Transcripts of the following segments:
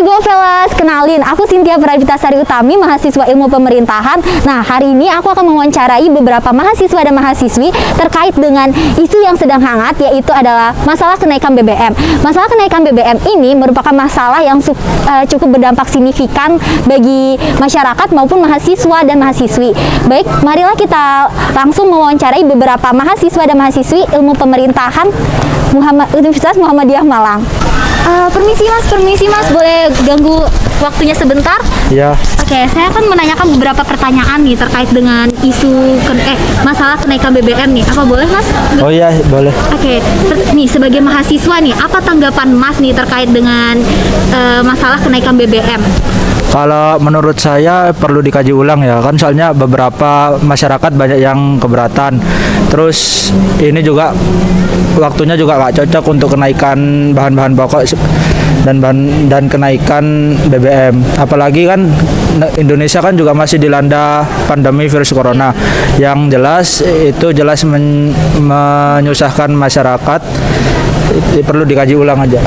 Govelas, kenalin aku Cynthia Pravitasari Utami, mahasiswa Ilmu Pemerintahan. Nah, hari ini aku akan mewawancarai beberapa mahasiswa dan mahasiswi terkait dengan isu yang sedang hangat, yaitu adalah masalah kenaikan BBM. Masalah kenaikan BBM ini merupakan masalah yang cukup berdampak signifikan bagi masyarakat maupun mahasiswa dan mahasiswi. Baik, marilah kita langsung mewawancarai beberapa mahasiswa dan mahasiswi Ilmu Pemerintahan Universitas Muhammadiyah Malang. Permisi mas, boleh ganggu waktunya sebentar? Ya. Oke, saya akan menanyakan beberapa pertanyaan nih terkait dengan isu masalah kenaikan BBM nih. Apa boleh mas? Oh iya, boleh. Oke, nih sebagai mahasiswa nih, apa tanggapan mas nih terkait dengan masalah kenaikan BBM? Kalau menurut saya perlu dikaji ulang ya, kan soalnya beberapa masyarakat banyak yang keberatan. Terus ini juga waktunya juga nggak cocok untuk kenaikan bahan-bahan pokok dan kenaikan BBM. Apalagi kan Indonesia kan juga masih dilanda pandemi virus corona. Yang jelas menyusahkan masyarakat. Perlu dikaji ulang aja.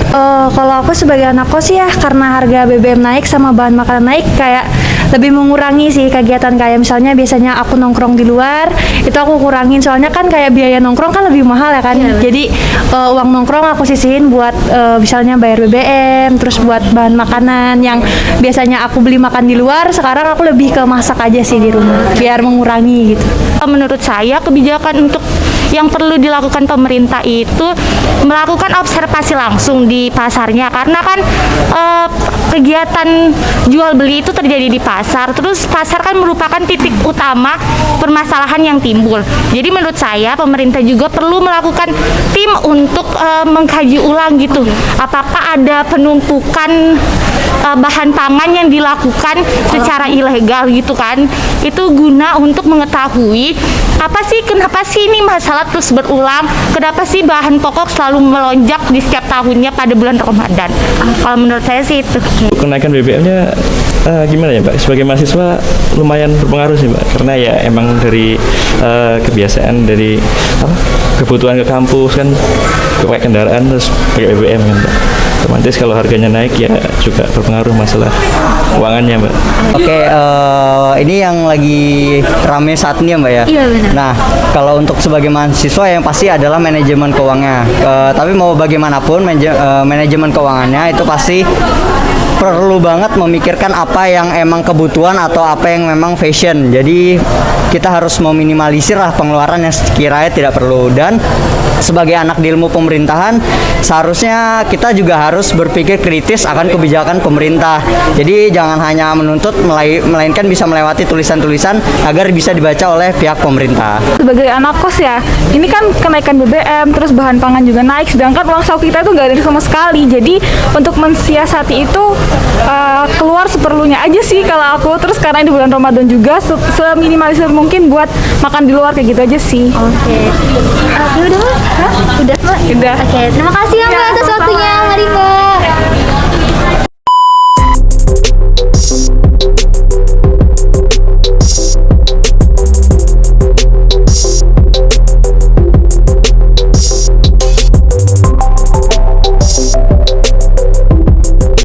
Kalau aku sebagai anak kos ya, karena harga BBM naik sama bahan makanan naik, kayak lebih mengurangi sih kegiatan kayak misalnya biasanya aku nongkrong di luar, itu aku kurangin soalnya kan kayak biaya nongkrong kan lebih mahal ya kan. Jadi uang nongkrong aku sisihin buat misalnya bayar BBM, terus buat bahan makanan yang biasanya aku beli makan di luar, sekarang aku lebih ke masak aja sih di rumah biar mengurangi gitu. Menurut saya kebijakan untuk yang perlu dilakukan pemerintah itu melakukan observasi langsung di pasarnya, karena kan kegiatan jual beli itu terjadi di pasar, terus pasar kan merupakan titik utama permasalahan yang timbul. Jadi menurut saya pemerintah juga perlu melakukan tim untuk mengkaji ulang gitu, apakah ada penumpukan bahan pangan yang dilakukan secara ilegal gitu kan. Itu guna untuk mengetahui kenapa sih ini masalah terus berulang, kenapa sih bahan pokok selalu melonjak di setiap tahunnya pada bulan Ramadan. Kalau menurut saya sih itu. Kenaikan BBM-nya gimana ya Mbak? Sebagai mahasiswa lumayan berpengaruh sih Mbak, karena ya emang dari kebiasaan dari kebutuhan ke kampus kan pakai kendaraan terus pakai BBM kan Mbak. Otomatis kalau harganya naik ya juga berpengaruh masalah keuangannya Mbak. Oke, ini yang lagi rame saat ini ya Mbak ya? Iya benar. Nah, kalau untuk sebagai mahasiswa yang pasti adalah manajemen keuangannya. Tapi mau bagaimanapun manajemen keuangannya itu pasti perlu banget memikirkan apa yang emang kebutuhan atau apa yang memang fashion. Jadi kita harus meminimalisir lah pengeluaran yang sekiranya tidak perlu. Dan sebagai anak di ilmu pemerintahan, seharusnya kita juga harus berpikir kritis akan kebijakan pemerintah. Jadi jangan hanya menuntut, melainkan bisa melewati tulisan-tulisan agar bisa dibaca oleh pihak pemerintah. Sebagai anak kos ya, ini kan kenaikan BBM, terus bahan pangan juga naik, sedangkan uang saku kita itu nggak ada sama sekali. Jadi untuk mensiasati itu keluar seperlunya aja sih kalau aku. Terus karena ini bulan Ramadan juga, seminimalisir mungkin buat makan di luar kayak gitu aja sih. Oke. Udah Mbak? Udah Mbak? Udah. Oke, terima kasih ya Mbak atas waktunya. Mari Mbak.